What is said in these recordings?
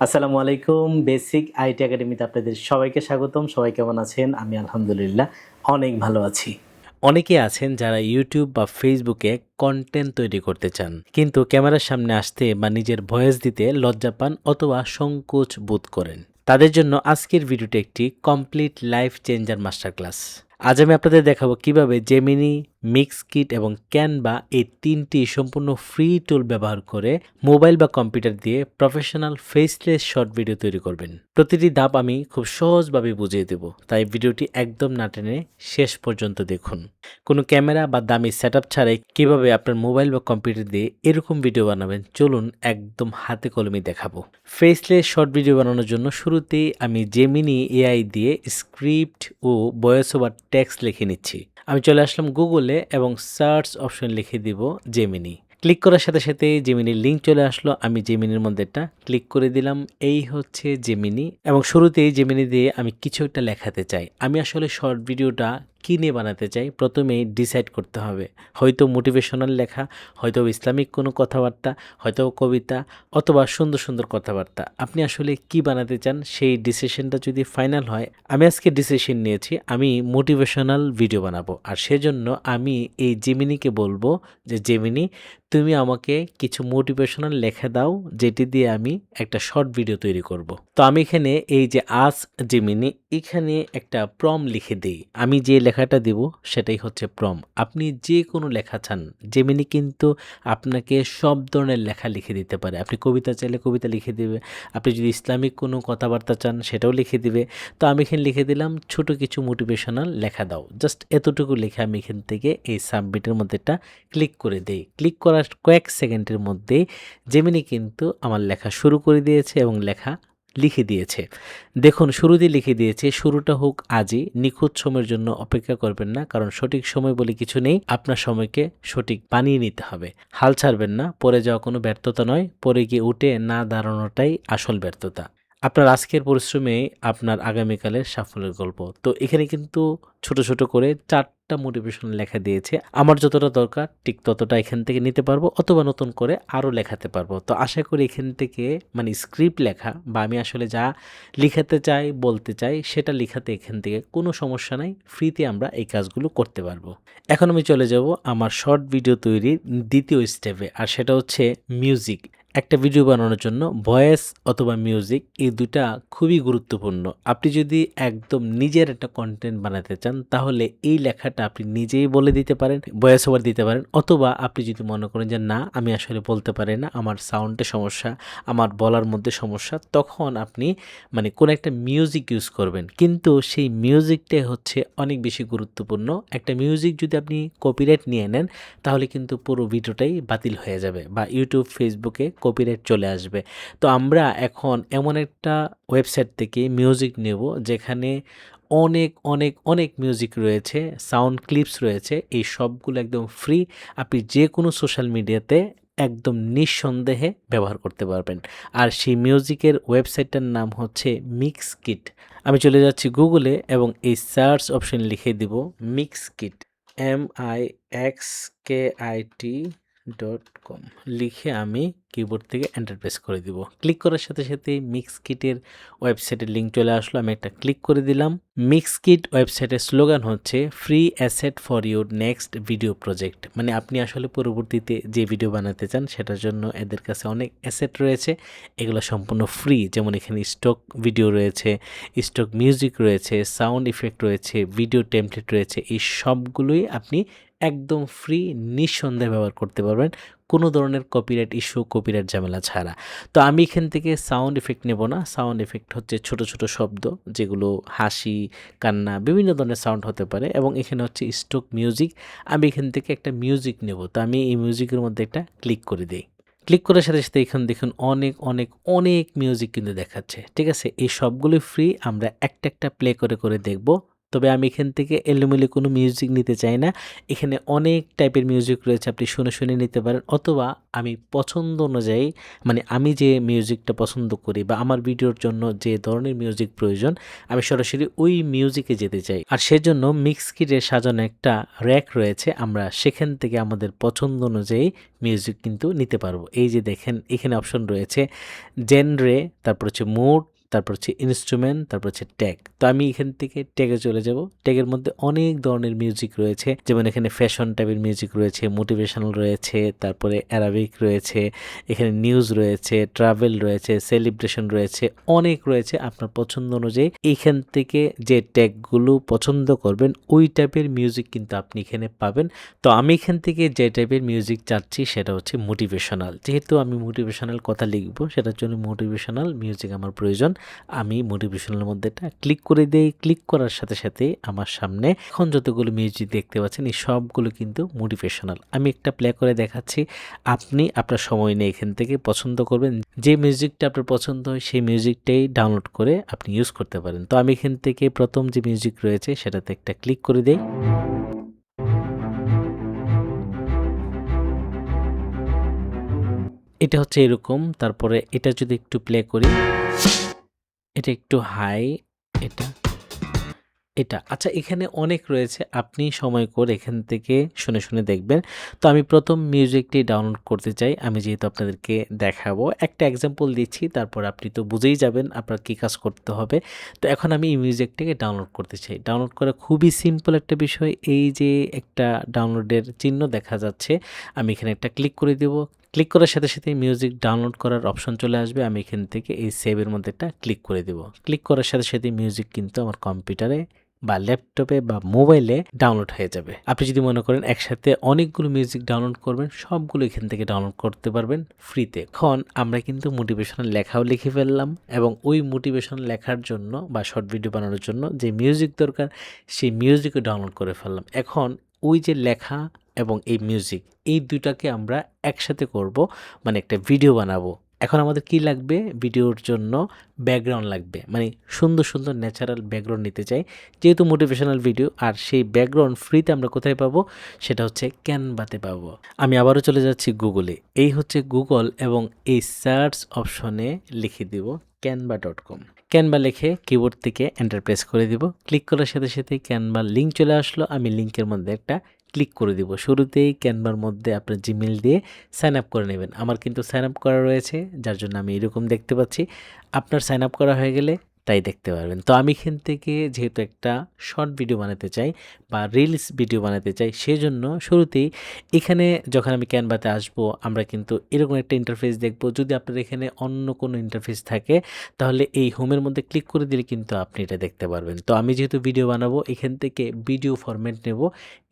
আসসালামু আলাইকুম। Basic IT একাডেমিতে আপনাদের সবাইকে স্বাগতম। সবাই কেমন আছেন? আমি আলহামদুলিল্লাহ অনেক ভালো আছি। অনেকে আছেন যারা ইউটিউব বা ফেসবুকে কন্টেন্ট তৈরি করতে চান, কিন্তু ক্যামেরার সামনে আসতে বা নিজের ভয়েস দিতে লজ্জা পান অথবা সংকোচ বোধ করেন। তাদের জন্য আজকের ভিডিওটি একটি complete life changer master class. আজ আমি আপনাদের দেখাবো কিভাবে জেমিনি, মিক্সকিট এবং ক্যানভা এই তিনটি সম্পূর্ণ ফ্রি টুল ব্যবহার করে মোবাইল বা কম্পিউটার দিয়ে প্রফেশনাল ফেসলেস শর্ট ভিডিও তৈরি করবেন। প্রতিটি ধাপ আমি খুব সহজভাবে বুঝিয়ে দেব, তাই ভিডিওটি একদম না টেনে শেষ পর্যন্ত দেখুন। কোনো ক্যামেরা বা দামি সেটআপ ছাড়াই কিভাবে আপনার মোবাইল বা কম্পিউটার দিয়ে এরকম ভিডিও বানাবেন, চলুন একদম হাতে কলমে দেখাবো। ফেসলেস শর্ট ভিডিও বানানোর জন্য শুরুতেই আমি জেমিনি এআই দিয়ে স্ক্রিপ্ট ও ভয়েস ওভার টেক্সট লিখে নিচ্ছি। আমি চলে আসলাম গুগলে এবং সার্চ অপশন লিখে দিব জেমিনি। ক্লিক করার সাথে সাথে জেমিনির লিঙ্ক চলে আসলো। আমি জেমিনির মধ্যে একটা ক্লিক করে দিলাম। এই হচ্ছে জেমিনি এবং শুরুতেই জেমিনি দিয়ে আমি কিছু একটা লেখাতে চাই। আমি আসলে শর্ট ভিডিওটা কী নিয়ে বানাতে চাই প্রথমেই ডিসাইড করতে হবে। হয়তো মোটিভেশনাল লেখা, হয়তো ইসলামিক কোনো কথাবার্তা, হয়তো কবিতা অথবা সুন্দর সুন্দর কথাবার্তা। আপনি আসলে কি বানাতে চান সেই ডিসিশনটা যদি ফাইনাল হয়, আমি আজকে ডিসিশন নিয়েছি আমি মোটিভেশনাল ভিডিও বানাবো। আর সেজন্য আমি এই জেমিনিকে বলবো যে জেমিনি, তুমি আমাকে কিছু মোটিভেশনাল লেখা দাও যেটি দিয়ে আমি একটা শর্ট ভিডিও তৈরি করব। তো আমি এখানে এই যে জেমিনি, এখানে একটা প্রম লিখে দিই। আমি যে লেখাটা দিব সেটাই হচ্ছে প্রম। আপনি যে কোনো লেখা চান, জেমিনি কিন্তু আপনাকে সব ধরনের লেখা লিখে দিতে পারে। আপনি কবিতা চাইলে কবিতা লিখে দিবে, আপনি যদি ইসলামিক কোনো কথাবার্তা চান সেটাও লিখে দিবে। তো আমি এখানে লিখে দিলাম ছোট কিছু মোটিভেশনাল লেখা দাও। জাস্ট এতটুকু লেখা আমি এখান থেকে এই সাবমিটের মধ্যে একটা ক্লিক করে দেই। ক্লিক করার কয়েক সেকেন্ডের মধ্যেই জেমিনি কিন্তু আমার লেখা শুরু করে দিয়েছে এবং লেখা লিখে দিয়েছে। দেখুন শুরুতেই লিখে দিয়েছে, শুরুটা হোক আজই। নিখুঁত সময়ের জন্য অপেক্ষা করবেন না, কারণ সঠিক সময় বলে কিছু নেই। আপনার সময়কে সঠিক বানিয়ে নিতে হবে। হাল ছাড়বেন না, পরে যাওয়া কোনো ব্যর্থতা নয়, পরে গিয়ে উঠে না দাঁড়ানোটাই আসল ব্যর্থতা। আপনার আজকের পরিশ্রমে আপনার আগামীকালের সাফল্যের গল্প। তো এখানে কিন্তু ছোট ছোট করে 4টা মোটিভেশনাল লেখা দিয়েছে। আমার যতটা দরকার ঠিক ততটা এখান থেকে নিতে পারবো অথবা নতুন করে আরও লেখাতে পারবো। তো আশা করি এখান থেকে মানে স্ক্রিপ্ট লেখা বা আমি আসলে যা লিখাতে চাই বলতে চাই সেটা লিখাতে এখান থেকে কোনো সমস্যা নাই। ফ্রিতে আমরা এই কাজগুলো করতে পারবো। এখন আমি চলে যাব আমার শর্ট ভিডিও তৈরির দ্বিতীয় স্টেপে, আর সেটা হচ্ছে মিউজিক। একটা ভিডিও বানানোর জন্য ভয়েস অথবা মিউজিক এই দুটা খুবই গুরুত্বপূর্ণ। আপনি যদি একদম নিজের একটা কন্টেন্ট বানাতে চান তাহলে এই লেখাটা আপনি নিজেই বলে দিতে পারেন, ভয়েস ওভার দিতে পারেন। অথবা আপনি যদি মনে করেন যে না আমি আসলে বলতে পারি না, আমার সাউন্ডে সমস্যা, আমার বলার মধ্যে সমস্যা, তখন আপনি মানে কোনো একটা মিউজিক ইউজ করবেন। কিন্তু সেই মিউজিকটাই হচ্ছে অনেক বেশি গুরুত্বপূর্ণ। একটা মিউজিক যদি আপনি কপিরাইট নিয়ে নেন তাহলে কিন্তু পুরো ভিডিওটাই বাতিল হয়ে যাবে বা ইউটিউব ফেসবুকে কপিরাইট চলে আসবে। তো আমরা এখন এমন একটা ওয়েবসাইট থেকে মিউজিক নেব যেখানে অনেক অনেক অনেক মিউজিক রয়েছে, সাউন্ড ক্লিপস রয়েছে। এই সবগুলো একদম ফ্রি। আপনি যে কোনো সোশ্যাল মিডিয়াতে একদম নিঃসন্দেহে ব্যবহার করতে পারবেন। আর সেই মিউজিকের ওয়েবসাইটটার নাম হচ্ছে মিক্সকিট। আমি চলে যাচ্ছি গুগলে এবং এই সার্চ অপশন লিখে দিব মিক্সকিট, MIXKIT.com লিখে আমি কিবোর্ড থেকে এন্টার প্রেস করে দিব। ক্লিক করার সাথে সাথে মিক্সকিটের ওয়েবসাইটের লিঙ্ক চলে আসলো। আমি একটা ক্লিক করে দিলাম। মিক্সকিট ওয়েবসাইটের স্লোগান হচ্ছে free asset for your next video project. মানে আপনি আসলে পরবর্তীতে যে ভিডিও বানাতে চান সেটার জন্য এদের কাছে অনেক অ্যাসেট রয়েছে, এগুলো সম্পূর্ণ ফ্রি। যেমন এখানে স্টক ভিডিও রয়েছে, স্টক মিউজিক রয়েছে, সাউন্ড ইফেক্ট রয়েছে, ভিডিও টেমপ্লেট রয়েছে। এই সবগুলোই আপনি একদম ফ্রি নিঃসন্দেহে ব্যবহার করতে পারবেন, কোনো ধরনের কপিরাইট ইস্যু, কপিরাইট ঝামেলা ছাড়া। তো আমি এখান থেকে সাউন্ড ইফেক্ট নেব না। সাউন্ড ইফেক্ট হচ্ছে ছোট ছোট শব্দ যেগুলো হাসি, কান্না, বিভিন্ন ধরনের সাউন্ড হতে পারে। এবং এখানে হচ্ছে স্টক মিউজিক। আমি এখান থেকে একটা মিউজিক নেব। তো আমি এই মিউজিকের মধ্যে একটা ক্লিক করে দিই। ক্লিক করার সাথে সাথে এখানে দেখুন অনেক অনেক অনেক মিউজিক কিন্তু দেখাচ্ছে। ঠিক আছে, এই সবগুলো ফ্রি। আমরা একটা একটা প্লে করে করে দেখব তবে আমি এখান থেকে এলোমেলো কোনো মিউজিক নিতে চাই না। এখানে অনেক টাইপের মিউজিক রয়েছে, আপনি শুনে শুনে নিতে পারেন, অথবা আমি পছন্দ অনুযায়ী মানে আমি যে মিউজিকটা পছন্দ করি বা আমার ভিডিওর জন্য যে ধরনের মিউজিক প্রয়োজন আমি সরাসরি ওই মিউজিকে যেতে চাই। আর সেজন্য মিক্স কিটে সাজানো একটা র্যাক রয়েছে, আমরা সেখান থেকে আমাদের পছন্দ অনুযায়ী মিউজিক কিন্তু নিতে পারবো। এই যে দেখেন এখানে অপশন রয়েছে জেনরে, তারপর হচ্ছে মুড, তারপর হচ্ছে ইনস্ট্রুমেন্ট, তারপর হচ্ছে ট্যাগ। তো আমি এখান থেকে ট্যাগে চলে যাব। ট্যাগের মধ্যে অনেক ধরনের মিউজিক রয়েছে, যেমন এখানে ফ্যাশন টাইপের মিউজিক রয়েছে, মোটিভেশনাল রয়েছে, তারপরে অ্যারাবিক রয়েছে, এখানে নিউজ রয়েছে, ট্রাভেল রয়েছে, সেলিব্রেশন রয়েছে, অনেক রয়েছে। আপনার পছন্দ অনুযায়ী এইখান থেকে যে ট্যাগগুলো পছন্দ করবেন ওই টাইপের মিউজিক কিন্তু আপনি এখানে পাবেন। তো আমি এখান থেকে যে টাইপের মিউজিক চাচ্ছি সেটা হচ্ছে মোটিভেশনাল। যেহেতু আমি মোটিভেশনাল কথা লিখবো, সেটার জন্য মোটিভেশনাল মিউজিক আমার প্রয়োজন। আমি মোটিভেশনাল মধ্যে এটা ক্লিক করে দেই। ক্লিক করার সাথে সাথে আমার সামনে এখন যতগুলো মিউজিক দেখতে পাচ্ছেন এই সবগুলো কিন্তু মোটিভেশনাল। আমি একটা প্লে করে দেখাচ্ছি, আপনি আপনার সময় নিয়ে এখান থেকে পছন্দ করবেন। যে মিউজিকটা আপনার পছন্দ হয় সেই মিউজিকটাই ডাউনলোড করে আপনি ইউজ করতে পারেন। তো আমি এখান থেকে প্রথম যে মিউজিক রয়েছে সেটাতে একটা ক্লিক করে দেই। এটা হচ্ছে এরকম। তারপরে এটা যদি একটু প্লে করি, এটা একটু হাই, এটা এটা আচ্ছা, এখানে অনেক রয়েছে, আপনি সময় করে এখান থেকে শুনে শুনে দেখবেন। তো আমি প্রথম মিউজিকটি ডাউনলোড করতে চাই, আমি যেহেতু আপনাদেরকে দেখাবো একটা এক্সাম্পল দিচ্ছি, তারপর আপনি তো বুঝেই যাবেন আপনার কী কাজ করতে হবে। তো এখন আমি এই মিউজিকটাকে ডাউনলোড করতে চাই। ডাউনলোড করা খুবই সিম্পল একটা বিষয়। এই যে একটা ডাউনলোডের চিহ্ন দেখা যাচ্ছে, আমি এখানে একটা ক্লিক করে দেব। ক্লিক করার সাথে সাথে মিউজিক ডাউনলোড করার অপশন চলে আসবে। আমি এখান থেকে এই সেভের মধ্যে একটা ক্লিক করে দেব। ক্লিক করার সাথে সাথে মিউজিক কিন্তু আমার কম্পিউটারে বা ল্যাপটপে বা মোবাইলে ডাউনলোড হয়ে যাবে। আপনি যদি মনে করেন একসাথে অনেকগুলো মিউজিক ডাউনলোড করবেন, সবগুলো এখান থেকে ডাউনলোড করতে পারবেন ফ্রিতে। এখন আমরা কিন্তু মোটিভেশনাল লেখাও লিখে ফেললাম, এবং ওই মোটিভেশনাল লেখার জন্য বা শর্ট ভিডিও বানানোর জন্য যে মিউজিক দরকার সেই মিউজিকও ডাউনলোড করে ফেললাম। এখন ওই যে লেখা এবং এই মিউজিক, এই দুইটাকে আমরা একসাথে করব, মানে একটা ভিডিও বানাবো। এখন আমাদের কি লাগবে? ভিডিওর জন্য ব্যাকগ্রাউন্ড লাগবে, মানে সুন্দর সুন্দর ন্যাচারাল ব্যাকগ্রাউন্ড নিতে চাই, যেহেতু মোটিভেশনাল ভিডিও। আর সেই ব্যাকগ্রাউন্ড ফ্রিতে আমরা কোথায় পাবো? সেটা হচ্ছে ক্যানভাতে পাবো। আমি আবারও চলে যাচ্ছি গুগলে। এই হচ্ছে গুগল, এবং এই সার্চ অপশনে লিখে দিব canva.com। ক্যানভা লিখে কিবোর্ড থেকে এন্টার প্রেস করে দিব। ক্লিক করার সাথে সাথে ক্যানভার লিঙ্ক চলে আসলো। আমি লিঙ্কের মধ্যে একটা ক্লিক করে দিব। শুরুতেই ক্যানভার মধ্যে আপনার জিমেল দিয়ে সাইন আপ করে নেবেন। আমার কিন্তু সাইন আপ করা রয়েছে, যার জন্য আমি এরকম দেখতে পাচ্ছি। আপনার সাইন আপ করা হয়ে গেলে তাই দেখতে পারবেন। তো আমি এখান থেকে যেহেতু একটা শর্ট ভিডিও বানাতে চাই বা রিলস ভিডিও বানাতে চাই, সেজন্য শুরুতেই এখানে যখন আমি ক্যানভাতে আসবো আমরা কিন্তু এরকম একটা ইন্টারফেস দেখব। যদি আপনার এখানে অন্য কোনো ইন্টারফেস থাকে তাহলে এই হোমের মধ্যে ক্লিক করে দিলে কিন্তু আপনি এটা দেখতে পারবেন। তো আমি যেহেতু ভিডিও বানাবো, এখান থেকে ভিডিও ফরম্যাট নেব।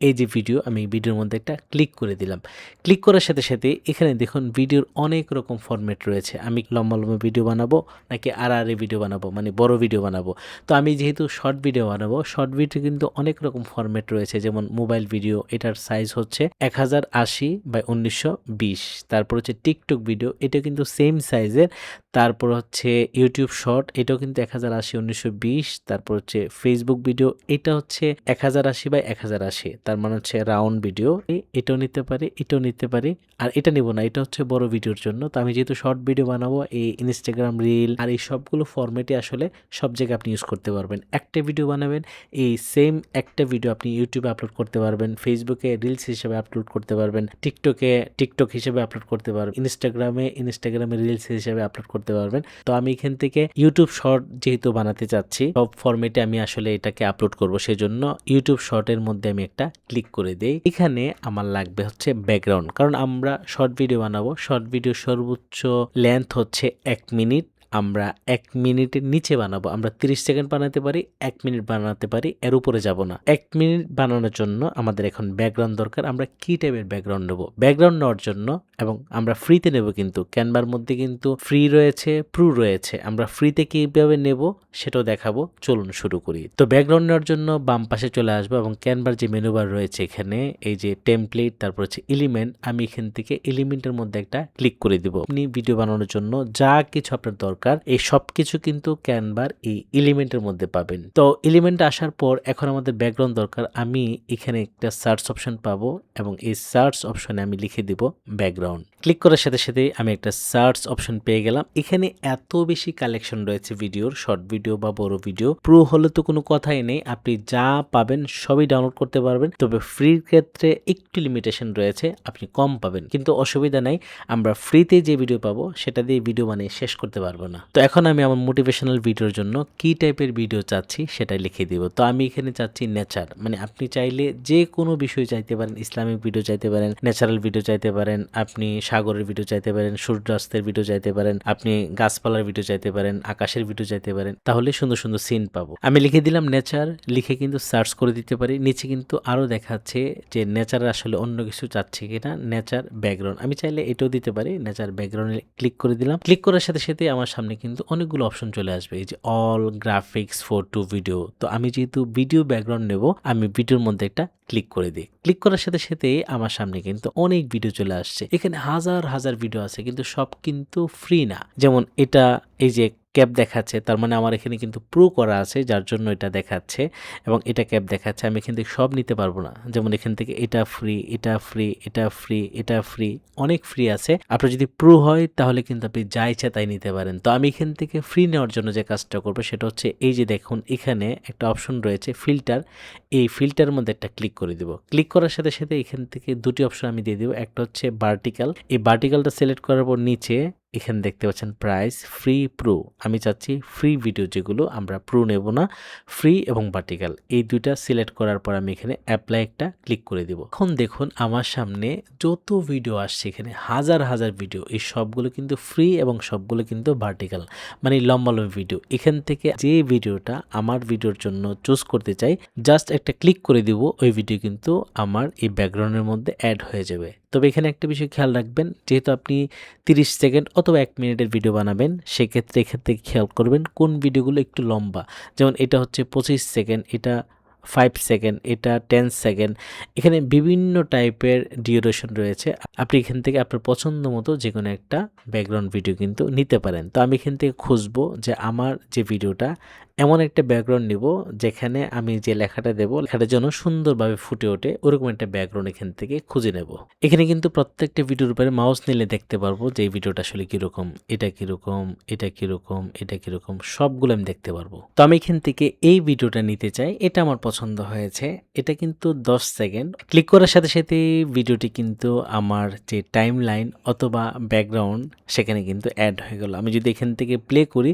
এই যে ভিডিও, আমি ভিডিওর মধ্যে একটা ক্লিক করে দিলাম। ক্লিক করার সাথে সাথে এখানে দেখুন ভিডিওর অনেক রকম ফরম্যাট রয়েছে। আমি লম্বা লম্বা ভিডিও বানাবো নাকি আড়াআড়ি ভিডিও বানাবো, মানে বড় ভিডিও বানাবো। তো আমি যেহেতু শর্ট ভিডিও বানাবো, শর্ট ভিডিও কিন্তু অনেক রকম ফরম্যাট রয়েছে, যেমন মোবাইল ভিডিও, এটার সাইজ হচ্ছে 1080x1920। তারপর হচ্ছে টিকটক ভিডিও, এটা কিন্তু সেম সাইজের। তারপর হচ্ছে ইউটিউব শর্ট, এটাও কিন্তু 1080x1920। তারপর হচ্ছে ফেসবুক ভিডিও, এটা হচ্ছে 1080x1080, তার মানে হচ্ছে রাউন্ড ভিডিও। এটাও নিতে পারি, এটাও নিতে পারি, আর এটা নিব না, এটা হচ্ছে বড় ভিডিওর জন্য। তো আমি যেহেতু শর্ট ভিডিও বানাবো, এই ইনস্টাগ্রাম রিল আর এই সবগুলো ফরম্যাটে আসলে সব জায়গায় আপনি ইউজ করতে পারবেন। একটা ভিডিও বানাবেন, এই সেম একটা ভিডিও আপনি ইউটিউবে আপলোড করতে পারবেন, ফেসবুকে রিলস হিসেবে আপলোড করতে পারবেন, টিকটকে টিকটক হিসেবে আপলোড করতে পারবেন, ইনস্টাগ্রামে রিলস হিসেবে আপলোড করতে পারবেন। তো আমি এখান থেকে ইউটিউব শর্ট যেহেতু বানাতে চাচ্ছি, সব ফরম্যাটে আমি আসলে এটাকে আপলোড করব, সেজন্য ইউটিউব শর্টের মধ্যে আমি একটা ক্লিক করে দেই। এখানে আমার লাগবে হচ্ছে ব্যাকগ্রাউন্ড, কারণ আমরা শর্ট ভিডিও বানাবো। শর্ট ভিডিও সর্বোচ্চ লেন্থ হচ্ছে 1 মিনিট। আমরা 1 মিনিটের নিচে বানাবো, আমরা 30 সেকেন্ড বানাতে পারি, 1 মিনিট বানাতে পারি, এর উপরে যাব না। 1 মিনিট বানানোর জন্য আমাদের এখন ব্যাকগ্রাউন্ড দরকার। আমরা কি টাইপের ব্যাকগ্রাউন্ড নেব? ব্যাকগ্রাউন্ড নেওয়ার জন্য, এবং আমরা ফ্রিতে নেব, কিন্তু ক্যানভার মধ্যে কিন্তু ফ্রি রয়েছে, প্রো রয়েছে। আমরা ফ্রিতে কিভাবে নেব সেটাও দেখাবো, চলুন শুরু করি। তো ব্যাকগ্রাউন্ড নেওয়ার জন্য বাম পাশে চলে আসবো, এবং ক্যানভার যে মেনু বার রয়েছে এখানে, এই যে টেমপ্লেট, তারপর হচ্ছে এলিমেন্ট, আমি এখান থেকে এলিমেন্টের মধ্যে একটা ক্লিক করে দিব। আপনি ভিডিও বানানোর জন্য যা কিছু আপনার দরকার দরকার, এই সব কিছু কিন্তু ক্যানভার এই এলিমেন্টের মধ্যে পাবেন। তো এলিমেন্ট আসার পর এখন আমাদের ব্যাকগ্রাউন্ড দরকার। আমি এখানে একটা সার্চ অপশন পাবো এবং এই সার্চ অপশনে আমি লিখে দিব ব্যাকগ্রাউন্ড। ক্লিক করার সাথে সাথে আমি একটা সার্চ অপশন পেয়ে গেলাম। এখানে এত বেশি কালেকশন রয়েছে ভিডিওর, শর্ট ভিডিও বা বড় ভিডিও। প্রো হলে তো কোনো কথাই নেই, আপনি যা পাবেন সবই ডাউনলোড করতে পারবেন। তবে ফ্রির ক্ষেত্রে একটু লিমিটেশন রয়েছে, আপনি কম পাবেন, কিন্তু অসুবিধা নাই। আমরা ফ্রিতে যে ভিডিও পাবো সেটা দিয়ে ভিডিও বানিয়ে শেষ করতে পারবো না। তো এখন আমি আমার মোটিভেশনাল ভিডিওর জন্য কি টাইপের ভিডিও চাচ্ছি সেটাই লিখে দিব। তো আমি এখানে চাচ্ছি নেচার, মানে আপনি চাইলে যে কোনো বিষয় চাইতে পারেন, ইসলামিক ভিডিও চাইতে পারেন, ন্যাচারাল ভিডিও চাইতে পারেন, আপনি সাগরের ভিডিও চাইতে পারেন, সূর্যাস্তের ভিডিও চাইতে পারেন, আপনি গাছপালার ভিডিও চাইতে পারেন, আকাশের ভিডিও চাইতে পারেন, তাহলে সুন্দর সুন্দর সিন পাবো। আমি লিখে দিলাম নেচার, লিখে কিন্তু সার্চ করে দিতে পারি। নিচে কিন্তু আরো দেখাচ্ছে যে নেচার আসলে অন্য কিছু চাচ্ছে কিনা, নেচার ব্যাকগ্রাউন্ড। আমি চাইলে এটাও দিতে পারি, নেচার ব্যাকগ্রাউন্ডে ক্লিক করে দিলাম। ক্লিক করার সাথে সাথে আমার সামনে কিন্তু অনেকগুলো অপশন চলে আসবে, এই যে অল, গ্রাফিক্স, ফটো, ভিডিও। তো আমি যেহেতু ভিডিও ব্যাকগ্রাউন্ড নেব, আমি ভিডিওর মধ্যে একটা ক্লিক করে দিই। ক্লিক করার সাথে সাথে আমার সামনে কিন্তু অনেক ভিডিও চলে আসছে। এখানে হাজার হাজার ভিডিও আছে, কিন্তু সব কিন্তু ফ্রি না। যেমন এটা, এই যে ক্যাপ দেখাচ্ছে, তার মানে আমার এখানে কিন্তু প্রো করা আছে, যার জন্য এটা দেখাচ্ছে, এবং এটা ক্যাপ দেখাচ্ছে। আমি এখান থেকে সব নিতে পারবো না। যেমন এখান থেকে এটা ফ্রি, এটা ফ্রি, এটা ফ্রি, এটা ফ্রি, অনেক ফ্রি আছে। আপনার যদি প্রো হয় তাহলে কিন্তু আপনি যা ইচ্ছা তাই নিতে পারেন। তো আমি এখান থেকে ফ্রি নেওয়ার জন্য যে কাজটা করবো সেটা হচ্ছে, এই যে দেখুন এখানে একটা অপশন রয়েছে ফিল্টার, এই ফিল্টারের মধ্যে একটা ক্লিক করে দিব। ক্লিক করার সাথে সাথে এখান থেকে দুটি অপশন আমি দিয়ে দিব। একটা হচ্ছে ভার্টিক্যাল, এই ভার্টিক্যালটা সিলেক্ট করার পর নিচে এখানে দেখতে পাচ্ছেন প্রাইস, ফ্রি, প্রো। আমি চাচ্ছি ফ্রি ভিডিও, যেগুলো আমরা প্রো নেব না, ফ্রি এবং ভার্টিক্যাল, এই দুইটা সিলেক্ট করার পর আমি এখানে অ্যাপ্লাই একটা ক্লিক করে দিব। এখন দেখুন আমার সামনে যত ভিডিও আসছে, এখানে হাজার হাজার ভিডিও, এই সবগুলো কিন্তু ফ্রি এবং সবগুলো কিন্তু ভার্টিক্যাল, মানে লম্বা লম্বা ভিডিও। এখান থেকে যে ভিডিওটা আমার ভিডিওর জন্য চুজ করতে চাই, জাস্ট একটা ক্লিক করে দিব, ওই ভিডিও কিন্তু আমার এই ব্যাকগ্রাউন্ডের মধ্যে অ্যাড হয়ে যাবে। তবে এখানে একটা বিষয় খেয়াল রাখবেন, যেহেতু আপনি 30 সেকেন্ড অথবা 1 মিনিটের ভিডিও বানাবেন, সেক্ষেত্রে এক্ষেত্রে খেয়াল করবেন কোন ভিডিওগুলো একটু লম্বা। যেমন এটা হচ্ছে 25 সেকেন্ড, এটা 5 সেকেন্ড, এটা 10 সেকেন্ড। এখানে বিভিন্ন টাইপের ডিউরেশন রয়েছে। আপনি এখান থেকে আপনার পছন্দ মতো যে কোনো একটা ব্যাকগ্রাউন্ড ভিডিও কিন্তু নিতে পারেন। তো আমি এখান থেকে খুঁজবো যে আমার যে ভিডিওটা, এমন একটা ব্যাকগ্রাউন্ড নিব যেখানে আমি যে লেখাটা দেবো, লেখাটা যেন সুন্দরভাবে ফুটে ওঠে, ওরকম একটা ব্যাকগ্রাউন্ড এখান থেকে খুঁজে নেব। এখানে কিন্তু প্রত্যেকটা ভিডিওর উপরে মাউস নিলে দেখতে পারবো যে এই ভিডিওটা আসলে কিরকম, এটা কিরকম, এটা কিরকম, এটা কিরকম, সবগুলো আমি দেখতে পারবো। তো আমি এখান থেকে এই ভিডিওটা নিতে চাই, এটা আমার পছন্দ হয়েছে। এটা কিন্তু 10 সেকেন্ড। ক্লিক করার সাথে সাথে ভিডিওটি কিন্তু আমার যে টাইম লাইন অথবা ব্যাকগ্রাউন্ড, সেখানে কিন্তু অ্যাড হয়ে গেল। আমি যদি এখান থেকে প্লে করি,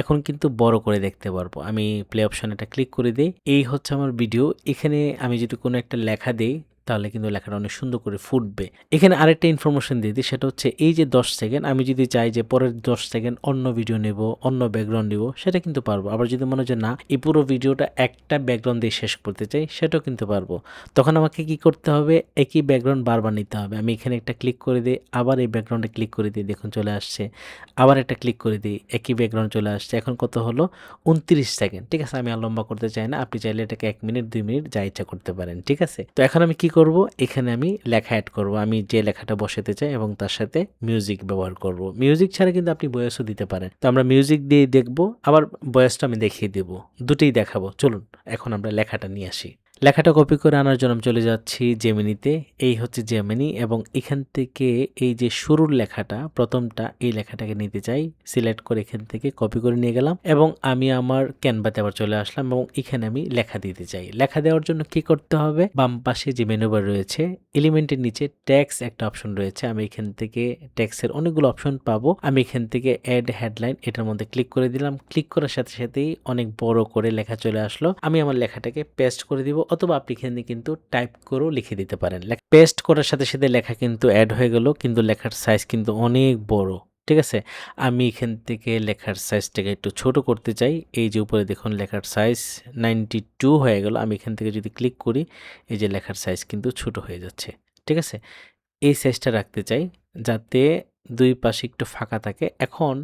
এখন কিন্তু বড় করে দেখতে পারবো। আমি প্লে অপশন এটা ক্লিক করে দিই। এই হচ্ছে আমার ভিডিও। এখানে আমি যদি কোনো একটা লেখা দিই, তাহলে কিন্তু লেখাটা অনেক সুন্দর করে ফুটবে। এখানে আরেকটা ইনফরমেশন দিয়ে দিই, সেটা হচ্ছে এই যে 10 সেকেন্ড, আমি যদি চাই যে পরের 10 সেকেন্ড অন্য ভিডিও নেব, অন্য ব্যাকগ্রাউন্ড নেব, সেটা কিন্তু পারবো। আবার যদি মনে হয় যে না, এই পুরো ভিডিওটা একটা ব্যাকগ্রাউন্ড দিয়ে শেষ করতে চাই, সেটাও কিন্তু পারবো। তখন আমাকে কি করতে হবে, একই ব্যাকগ্রাউন্ড বারবার নিতে হবে। আমি এখানে একটা ক্লিক করে দিই, আবার এই ব্যাকগ্রাউন্ডে ক্লিক করে দিই, দেখুন চলে আসছে। আবার একটা ক্লিক করে দিই, একই ব্যাকগ্রাউন্ড চলে আসছে। এখন কত হলো, 29 সেকেন্ড। ঠিক আছে, আমি আর লম্বা করতে চাই না। আপনি চাইলে এটাকে 1 মিনিট 2 মিনিট যা ইচ্ছা করতে পারেন। ঠিক আছে, তো এখন আমি কি করব, এখানে আমি লেখা অ্যাড করব। আমি যে লেখাটা বসাতে চাই এবং তার সাথে মিউজিক ব্যবহার করব। মিউজিক ছাড়া কিন্তু আপনি ভয়েসও দিতে পারেন। তো আমরা মিউজিক দিয়ে দেখব, আবার ভয়েসটা আমি দেখিয়ে দেব, দুটোই দেখাবো। চলুন এখন আমরা লেখাটা নিয়ে আসি। লেখাটা কপি করে আনার জন্য আমি চলে যাচ্ছি জেমিনিতে। এই হচ্ছে জেমিনি, এবং এখান থেকে এই যে শুরুর লেখাটা, প্রথমটা, এই লেখাটাকে নিতে চাই। সিলেক্ট করে এখান থেকে কপি করে নিয়ে গেলাম, এবং আমি আমার ক্যানভাতে আবার চলে আসলাম, এবং এখানে আমি লেখা দিতে চাই। লেখা দেওয়ার জন্য কি করতে হবে, বাম পাশে যে মেনু বার রয়েছে, এলিমেন্টের নিচে টেক্সট একটা অপশন রয়েছে। আমি এখান থেকে টেক্সটের অনেকগুলো অপশন পাবো। আমি এখান থেকে অ্যাড হেডলাইন, এটার মধ্যে ক্লিক করে দিলাম। ক্লিক করার সাথে সাথেই অনেক বড় করে লেখা চলে আসলো। আমি আমার লেখাটাকে পেস্ট করে দিব, অথবা আপনি এখানে কিন্তু টাইপ করেও লিখে দিতে পারেন। পেস্ট করার সাথে সাথে লেখা কিন্তু অ্যাড হয়ে গেল, কিন্তু লেখার সাইজ কিন্তু অনেক বড়। ঠিক আছে, আমি এখান থেকে লেখার সাইজটাকে একটু ছোট করতে চাই। এই যে উপরে দেখুন লেখার সাইজ 92 হয়ে গেল। আমি এখান থেকে যদি ক্লিক করি, এই যে লেখার সাইজ কিন্তু ছোট হয়ে যাচ্ছে। ঠিক আছে, এই সাইজটা রাখতে চাই, যাতে দুই পাশে একটু ফাঁকা থাকে। এখন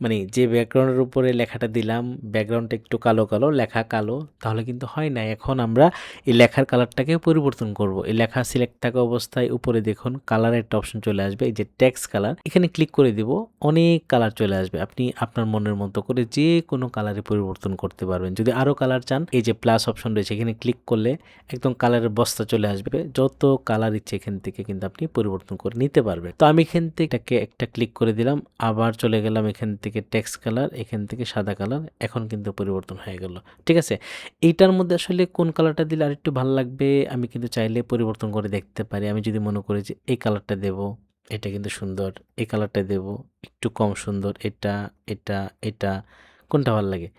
মানে যে ব্যাকগ্রাউন্ডের উপরে লেখাটা দিলাম, ব্যাকগ্রাউন্ডটা একটু কালো, কালো, লেখা কালো, তাহলে কিন্তু হয় না। এখন আমরা এই লেখার কালারটাকে পরিবর্তন করব। এই লেখা সিলেক্ট থাকা অবস্থায় উপরে দেখুন কালারের একটা অপশন চলে আসবে, এই যে টেক্সট কালার, এখানে ক্লিক করে দিব, অনেক কালার চলে আসবে। আপনি আপনার মনের মতো করে যে কোনো কালারে পরিবর্তন করতে পারবেন। যদি আরও কালার চান, এই যে প্লাস অপশন রয়েছে, এখানে ক্লিক করলে একদম কালারের বস্তা চলে আসবে। যত কালার ইচ্ছে এখান থেকে কিন্তু আপনি পরিবর্তন করে নিতে পারবেন। তো আমি এখান থেকে একটা ক্লিক করে দিলাম, আবার চলে গেলাম এখান থেকে টেক্সট কালার, এখান থেকে সাদা কালার, এখন কিন্তু পরিবর্তন হয়ে গেল। ঠিক আছে, এইটার মধ্যে আসলে কোন কালারটা দিলে আর একটু ভালো লাগবে আমি কিন্তু চাইলে পরিবর্তন করে দেখতে পারি। আমি যদি মনে করি যে এই কালারটা দেব, এটা কিন্তু সুন্দর, এই কালারটা দেব, একটু কম সুন্দর, এটা এটা এটা, কোনটা ভালো লাগে?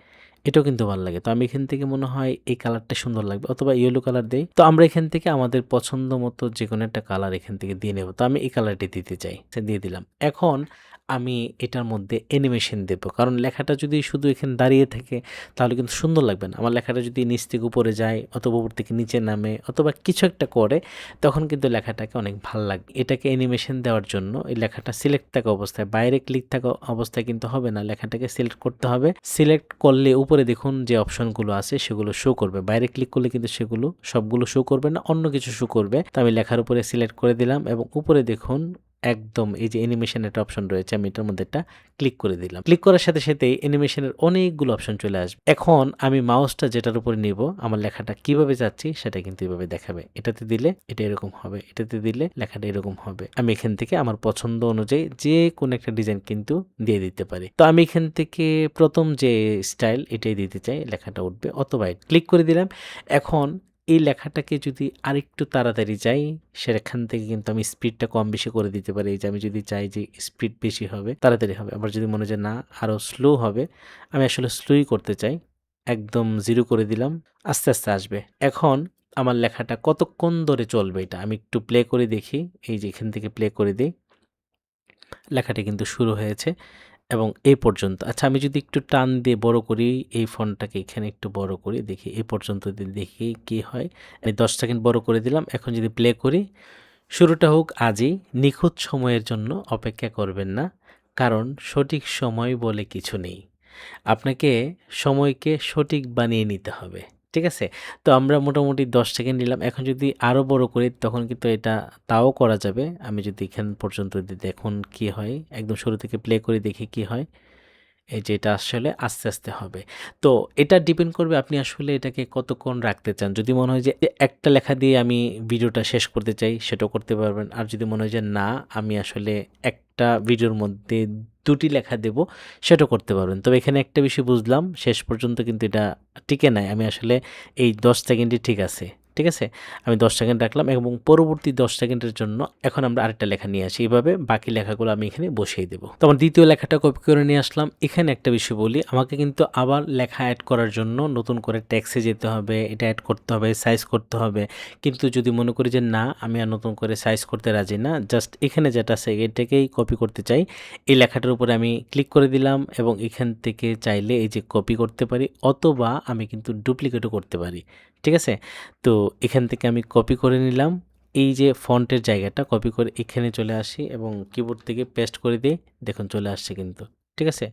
এটাও কিন্তু ভালো লাগে। তো আমি এখান থেকে মনে হয় এই কালারটা সুন্দর লাগবে, অথবা ইয়েলো কালার দেই। তো আমরা এখান থেকে আমাদের পছন্দ মতো যে কোনো একটা কালার এখান থেকে দিয়ে নেব। তো আমি এই কালারটি দিতে চাই, দিয়ে দিলাম। এখন আমি এটার মধ্যে অ্যানিমেশন দেব, কারণ লেখাটা যদি শুধু এখানে দাঁড়িয়ে থাকে তাহলে কিন্তু সুন্দর লাগবে না। আমার লেখাটা যদি নিচ থেকে উপরে যায়, অথবা উপর থেকে নিচে নামে, অথবা কিছু একটা করে, তখন কিন্তু লেখাটাকে অনেক ভালো লাগবে। এটাকে অ্যানিমেশন দেওয়ার জন্য এই লেখাটা সিলেক্ট থাকা অবস্থায়, বাইরে ক্লিক থাকা অবস্থায় কিন্তু হবে না, লেখাটাকে সিলেক্ট করতে হবে। সিলেক্ট করলে উপরে দেখুন যে অপশনগুলো আছে সেগুলো শো করবে, বাইরে ক্লিক করলে কিন্তু সেগুলো সবগুলো শো করবে না, অন্য কিছু শো করবে। তো আমি লেখার উপরে সিলেক্ট করে দিলাম এবং উপরে দেখুন একদম এই যে অ্যানিমেশন একটা অপশন রয়েছে, আমি এটার মধ্যে একটা ক্লিক করে দিলাম। ক্লিক করার সাথে সাথে অ্যানিমেশনের অনেকগুলো অপশন চলে আসবে। এখন আমি মাউসটা যেটার উপরে নিব, আমার লেখাটা কিভাবে যাচ্ছি সেটা কিন্তু এভাবে দেখাবে। এটাতে দিলে এটা এরকম হবে, এটাতে দিলে লেখাটা এরকম হবে। আমি এখান থেকে আমার পছন্দ অনুযায়ী যে কোনো একটা ডিজাইন কিন্তু দিয়ে দিতে পারি। তো আমি এখান থেকে প্রথম যে স্টাইল এটাই দিতে চাই, লেখাটা উঠবে, অথবা ক্লিক করে দিলাম। এখন এই লেখাটাকে যদি আরেকটু তাড়াতাড়ি চাই, সেখান থেকে কিন্তু আমি স্পিডটা কম বেশি করে দিতে পারি। এই যে আমি যদি চাই যে স্পিড বেশি হবে, তাড়াতাড়ি হবে, আবার যদি মনে হয় না আরও স্লো হবে, আমি আসলে স্লোই করতে চাই, একদম 0 করে দিলাম, আস্তে আস্তে আসবে। এখন আমার লেখাটা কতক্ষণ ধরে চলবে এটা আমি একটু প্লে করে দেখি। এই যে এখান থেকে প্লে করে দিই, লেখাটি কিন্তু শুরু হয়েছে এবং এই পর্যন্ত। আচ্ছা, আমি যদি একটু টান দিয়ে বড় করি, এই ফন্টটাকে এখানে একটু বড় করি, দেখি এই পর্যন্ত দিয়ে দেখি কি হয়। আমি 10 সেকেন্ড বড় করে দিলাম। এখন যদি প্লে করি, শুরুটা হোক আজই, নিখুঁত সময়ের জন্য অপেক্ষা করবেন না, কারণ সঠিক সময় বলে কিছু নেই। আপনাকে সময়কে সঠিক বানিয়ে নিতে হবে। ঠিক আছে? তো আমরা মোটামুটি 10 সেকেন্ড নিলাম। এখন যদি আরও বড় করি তখন কিন্তু এটা তাও করা যাবে। আমি যদি এখান পর্যন্ত দিই, দেখুন কি হয়। একদম শুরু থেকে প্লে করে দেখি কি হয়। এই যে এটা আসলে আস্তে, আস্তে হবে। তো এটা ডিপেন্ড করবে আপনি আসলে এটাকে কতক্ষণ রাখতে চান। যদি মনে হয় যে একটা লেখা দিয়ে আমি ভিডিওটা শেষ করতে চাই, সেটাও করতে পারবেন। আর যদি মনে হয় যে না, আমি আসলে একটা ভিডিওর মধ্যে ২ টি লেখা দেব, সেটাও করতে পারবেন। তবে এখানে একটা বিষয় বুঝলাম, শেষ পর্যন্ত কিন্তু এটা টিকে নাই। আমি আসলে এই ১০ সেকেন্ডই ঠিক আছে। ঠিক আছে? আমি ১০ সেকেন্ড রাখলাম এবং পরবর্তী 10 সেকেন্ডের জন্য এখন আমরা আরেকটা লেখা নিয়ে আসি। এভাবে বাকি লেখাগুলো আমি এখানে বসিয়ে দেব। তো আমার দ্বিতীয় লেখাটা কপি করে নিয়ে আসলাম। এখানে একটা বিষয় বলি, আমাকে কিন্তু আবার লেখা অ্যাড করার জন্য নতুন করে টেক্সটে যেতে হবে, এটা অ্যাড করতে হবে, সাইজ করতে হবে। কিন্তু যদি মনে করি যে না, আমি আর নতুন করে সাইজ করতে রাজি না, জাস্ট এখানে যেটা আছে এটাকেই কপি করতে চাই, এই লেখাটার উপরে আমি ক্লিক করে দিলাম এবং এখান থেকে চাইলে এই যে কপি করতে পারি, অথবা আমি কিন্তু ডুপ্লিকেটও করতে পারি। ঠিক আছে? তো এখান থেকে আমি কপি করে নিলাম। এই যে ফন্টের জায়গাটা কপি করে এখানে চলে আসি এবং কিবোর্ড থেকে পেস্ট করে দিই। দেখুন চলে আসছে কিন্তু। ঠিক আছে?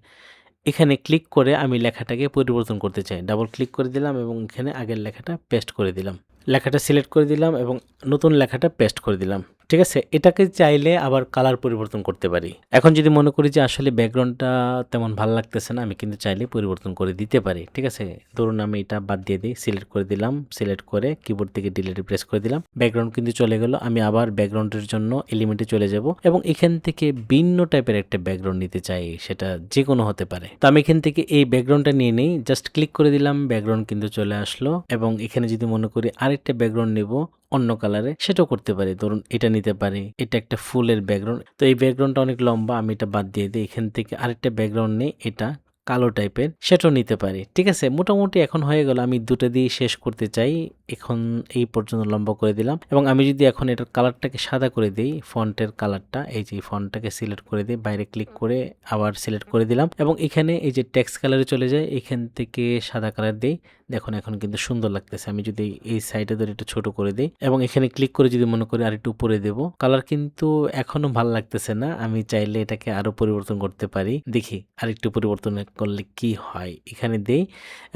এখানে ক্লিক করে আমি লেখাটাকে পরিবর্তন করতে চাই। ডাবল ক্লিক করে দিলাম এবং এখানে আগের লেখাটা পেস্ট করে দিলাম। লেখাটা সিলেক্ট করে দিলাম এবং নতুন লেখাটা পেস্ট করে দিলাম। ঠিক আছে? এটাকে চাইলে আবার কালার পরিবর্তন করতে পারি। এখন যদি মনে করি যে আসলে ব্যাকগ্রাউন্ডটা তেমন ভালো লাগতেছে না, আমি কিন্তু চাইলে পরিবর্তন করে দিতে পারি। ঠিক আছে? ধরুন আমি এটা বাদ দিয়ে দিই, সিলেক্ট করে দিলাম। সিলেক্ট করে কিবোর্ড থেকে ডিলিট প্রেস করে দিলাম। ব্যাকগ্রাউন্ড কিন্তু চলে গেল। আমি আবার ব্যাকগ্রাউন্ডের জন্য এলিমেন্টে চলে যাব এবং এখান থেকে ভিন্ন টাইপের একটা ব্যাকগ্রাউন্ড নিতে চাই, সেটা যে কোনো হতে পারে। তো আমি এখান থেকে এই ব্যাকগ্রাউন্ডটা নিয়ে নেই, জাস্ট ক্লিক করে দিলাম, ব্যাকগ্রাউন্ড কিন্তু চলে আসলো এবং এখানে যদি মনে করি আরেকটা ব্যাকগ্রাউন্ড নেব অন্য কালারে, সেটাও করতে পারি। ধরুন এটা নিতে পারি, এটা একটা ফুলের ব্যাকগ্রাউন্ড। তো এই ব্যাকগ্রাউন্ডটা অনেক লম্বা, আমি এটা বাদ দিয়ে দিই। এখান থেকে আরেকটা ব্যাকগ্রাউন্ড নেই, এটা কালো টাইপের, সেটাও নিতে পারি। ঠিক আছে? মোটামুটি এখন হয়ে গেল। আমি দুটো দিয়ে শেষ করতে চাই। এখন এই পর্যন্ত লম্বা করে দিলাম এবং আমি যদি এখন এটার কালারটাকে সাদা করে দিই, ফন্টের কালারটা, এই যে ফন্টটাকে সিলেক্ট করে দিই, বাইরে ক্লিক করে আবার সিলেক্ট করে দিলাম এবং এখানে এই যে টেক্সট কালারে চলে যায়, এখান থেকে সাদা কালার দিই, দেখুন এখন কিন্তু সুন্দর লাগতেছে। আমি যদি এই সাইডে ধরে একটু ছোট করে দিই এবং এখানে ক্লিক করে যদি মনে করি আরেকটু উপরে দেব, কালার কিন্তু এখনো ভালো লাগতেছে না। আমি চাইলে এটাকে আরো পরিবর্তন করতে পারি। দেখি আরেকটু পরিবর্তন করলে কি হয়। এখানে দেই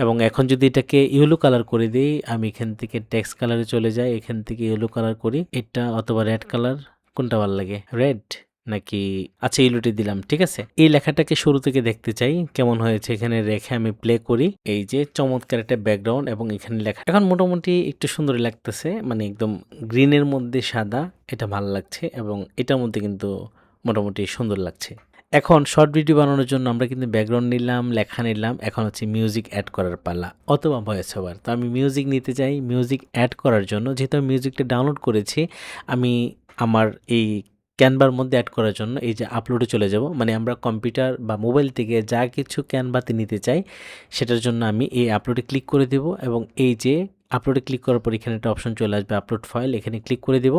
এবং এখন যদি এটাকে ইয়েলো কালার করে দিই, আমি এখান থেকে টেক্সট কালারে চলে যাই, এখান থেকে ইয়েলো কালার করি এটা, অথবা রেড কালার, কোনটা ভালো লাগে, রেড নাকি, আচ্ছা ইলুটি দিলাম। ঠিক আছে, এই লেখাটাকে শুরু থেকে দেখতে চাই কেমন হয়েছে। এখানে রেখে আমি প্লে করি, এই যে চমৎকার একটা ব্যাকগ্রাউন্ড এবং এখানে লেখা এখন মোটামুটি একটু সুন্দরই লাগতেছে, মানে একদম গ্রিনের মধ্যে সাদা, এটা ভালো লাগছে এবং এটার মধ্যে কিন্তু মোটামুটি সুন্দর লাগছে। এখন শর্ট ভিডিও বানানোর জন্য আমরা কিন্তু ব্যাকগ্রাউন্ড নিলাম, লেখা নিলাম, এখন হচ্ছে মিউজিক অ্যাড করার পালা অথবা ভয়েস ওভার। তো আমি মিউজিক নিতে চাই। মিউজিক অ্যাড করার জন্য যেহেতু আমি মিউজিকটা ডাউনলোড করেছি, আমি আমার এই ক্যানভার মধ্যে অ্যাড করার জন্য এই যে আপলোডে চলে যাব, মানে আমরা কম্পিউটার বা মোবাইল থেকে যা কিছু ক্যানভাতে নিতে চাই সেটার জন্য আমি এই আপলোডে ক্লিক করে দেব এবং এই যে আপলোডে ক্লিক করার পর এখানে একটা অপশন চলে আসবে আপলোড ফাইল, এখানে ক্লিক করে দেব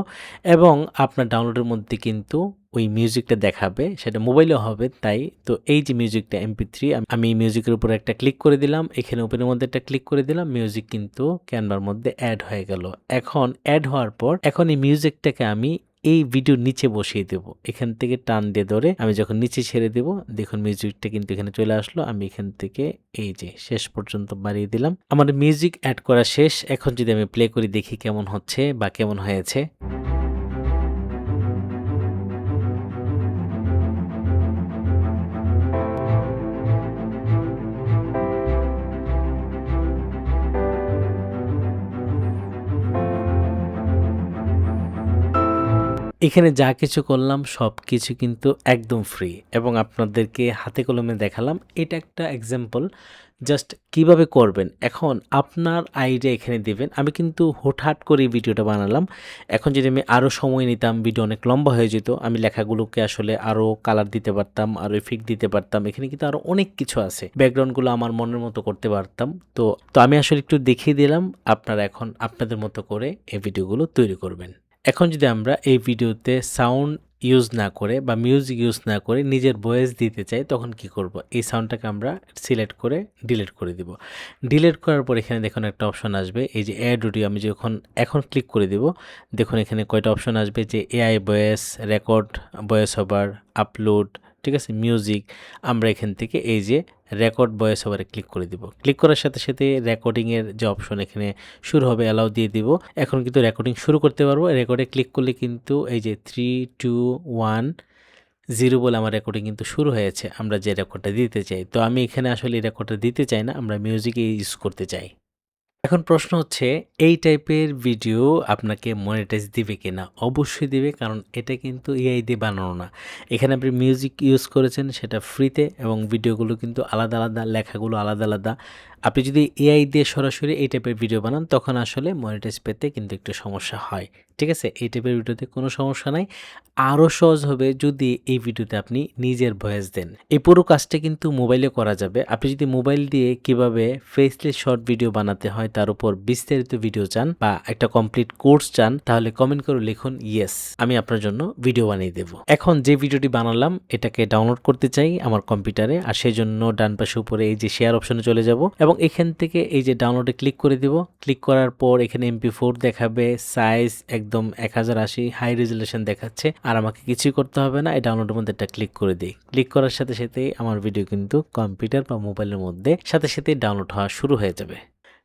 এবং আপনার ডাউনলোডের মধ্যে কিন্তু ওই মিউজিকটা দেখাবে, সেটা মোবাইলেও হবে। তাই তো এই যে মিউজিকটা MP3, আমি মিউজিকের উপর একটা ক্লিক করে দিলাম, এখানে ওপেনের মধ্যে একটা ক্লিক করে দিলাম, মিউজিক কিন্তু ক্যানভার মধ্যে অ্যাড হয়ে গেল। এখন অ্যাড হওয়ার পর এখন এই মিউজিকটাকে আমি এই ভিডিওর নিচে বসিয়ে দেব, এখান থেকে টান দিয়ে ধরে আমি যখন নিচে ছেড়ে দেব, দেখুন মিউজিকটা কিন্তু এখানে চলে আসলো। আমি এখান থেকে এই যে শেষ পর্যন্ত বাড়িয়ে দিলাম, আমার মিউজিক অ্যাড করা শেষ। এখন যদি আমি প্লে করি দেখি কেমন হচ্ছে বা কেমন হয়েছে। এখানে যা কিছু করলাম সব কিছু কিন্তু একদম ফ্রি এবং আপনাদেরকে হাতে কলমে দেখালাম। এটা একটা এক্সাম্পল, জাস্ট কিভাবে করবেন। এখন আপনার আইডিয়া এখানে দিবেন। আমি কিন্তু হুটহাট করে ভিডিওটা বানালাম। এখন যদি আমি আরও সময় নিতাম ভিডিও অনেক লম্বা হয়ে যেত। আমি লেখাগুলোকে আসলে আরও কালার দিতে পারতাম, আরও ইফেক্ট দিতে পারতাম। এখানে কিন্তু আরও অনেক কিছু আছে, ব্যাকগ্রাউন্ডগুলো আমার মনের মতো করতে পারতাম। তো আমি আসলে একটু দেখিয়ে দিলাম, আপনারা এখন আপনাদের মতো করে এই ভিডিওগুলো তৈরি করবেন। এখন যদি আমরা এই ভিডিওতে সাউন্ড ইউজ না করে বা মিউজিক ইউজ না করে নিজের ভয়েস দিতে চাই, তখন কি করব? এই সাউন্ডটাকে আমরা সিলেক্ট করে ডিলিট করে দিব। ডিলিট করার পর এখানে দেখুন একটা অপশন আসবে, এই যে অ্যাড অডিও। আমি যখন এখন ক্লিক করে দিব, দেখুন এখানে কয়টা অপশন আসবে, যে AI voice, record, voice over, upload, ঠিক আছে, মিউজিক। আমরা এখান থেকে এই যে রেকর্ড ভয়েস ওভারে ক্লিক করে দিব। ক্লিক করার সাথে সাথে রেকর্ডিংয়ের যে অপশন এখানে শুরু হবে, অ্যালাউ দিয়ে দিব। এখন কিন্তু রেকর্ডিং শুরু করতে পারবো। রেকর্ডে ক্লিক করলে কিন্তু এই যে 3, 2, 1, 0 বলে আমার রেকর্ডিং কিন্তু শুরু হয়েছে, আমরা যে রেকর্ডটা দিতে চাই। তো আমি এখানে আসলে এই রেকর্ডটা দিতে চাই না, আমরা মিউজিকে ইউজ করতে চাই। এখন প্রশ্ন হচ্ছে, এই টাইপের ভিডিও আপনাকে মনিটাইজ দিবে কিনা? অবশ্যই দিবে, কারণ এটা কিন্তু AI দিয়ে বানানো না। এখানে আপনি মিউজিক ইউজ করেছেন সেটা ফ্রিতে এবং ভিডিওগুলো কিন্তু আলাদা আলাদা, লেখাগুলো আলাদা আলাদা। আপনি যদি AI দিয়ে সরাসরি এই টাইপের ভিডিও বানান তখন আসলে মনিটাইজ পেতে কিন্তু একটু সমস্যা হয়। ঠিক আছে, এই টাইপের ভিডিওতে কোনো সমস্যা নাই। আরও সহজ হবে যদি এই ভিডিওতে আপনি নিজের ভয়েস দেন। এই পুরো কাজটা কিন্তু মোবাইলে করা যাবে। আপনি যদি মোবাইল দিয়ে কিভাবে ফেসলেস শর্ট ভিডিও বানাতে হয় তার উপর বিস্তারিত ভিডিও চান বা একটা কমপ্লিট কোর্স চান, তাহলে কমেন্ট করে লিখুন ইয়েস, আমি আপনার জন্য ভিডিও বানিয়ে দেব। এখন যে ভিডিওটি বানালাম এটাকে ডাউনলোড করতে চাই আমার কম্পিউটারে, আর সেই জন্য ডান পাশে উপরে এই যে শেয়ার অপশনে চলে যাব এবং এখান থেকে এই যে ডাউনলোডে ক্লিক করে দিব। ক্লিক করার পর এখানে MP4 দেখাবে, সাইজ একদম 1080 হাই রেজুলেশন দেখাচ্ছে, আর আমাকে কিছুই করতে হবে না। এই ডাউনলোডের মধ্যে একটা ক্লিক করে দিই। ক্লিক করার সাথে সাথে আমার ভিডিও কিন্তু কম্পিউটার বা মোবাইলের মধ্যে সাথে সাথে ডাউনলোড হওয়া শুরু হয়ে যাবে।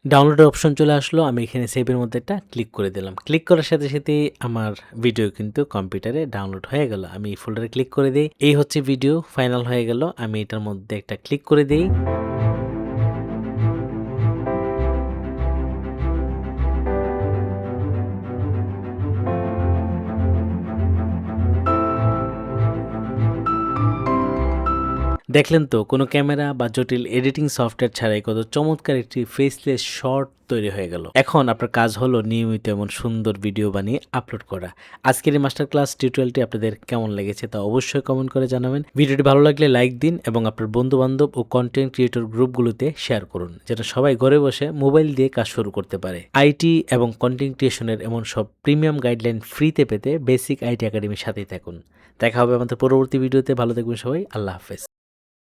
ডাউনলোডের অপশন চলে আসলো, আমি এখানে সেভের মধ্যে একটা ক্লিক করে দিলাম। ক্লিক করার সাথে সাথে আমার ভিডিও কিন্তু কম্পিউটারে ডাউনলোড হয়ে গেল। আমি এই ফোল্ডারে ক্লিক করে দিই, এই হচ্ছে ভিডিও ফাইনাল হয়ে গেল। আমি এটার মধ্যে একটা ক্লিক করে দিই। দেখলেন তো, কোনো ক্যামেরা বা জটিল এডিটিং সফটওয়্যার ছাড়াই কত চমৎকার একটি ফেসলেস শর্ট তৈরি হয়ে গেল। এখন আপনার কাজ হলো নিয়মিত এমন সুন্দর ভিডিও বানিয়ে আপলোড করা। আজকের এই মাস্টার ক্লাস টিউটোরিয়ালটি আপনাদের কেমন লেগেছে তা অবশ্যই কমেন্ট করে জানাবেন। ভিডিওটি ভালো লাগলে লাইক দিন এবং আপনার বন্ধু বান্ধব ও কন্টেন্ট ক্রিয়েটর গ্রুপগুলোতে শেয়ার করুন, যেন সবাই ঘরে বসে মোবাইল দিয়ে কাজ শুরু করতে পারে। আইটি এবং কন্টেন্ট ক্রিয়েশনের এমন সব প্রিমিয়াম গাইডলাইন ফ্রিতে পেতে বেসিক আইটি একাডেমির সাথেই থাকুন। দেখা হবে আমাদের পরবর্তী ভিডিওতে। ভালো থাকবেন সবাই, আল্লাহ হাফেজ।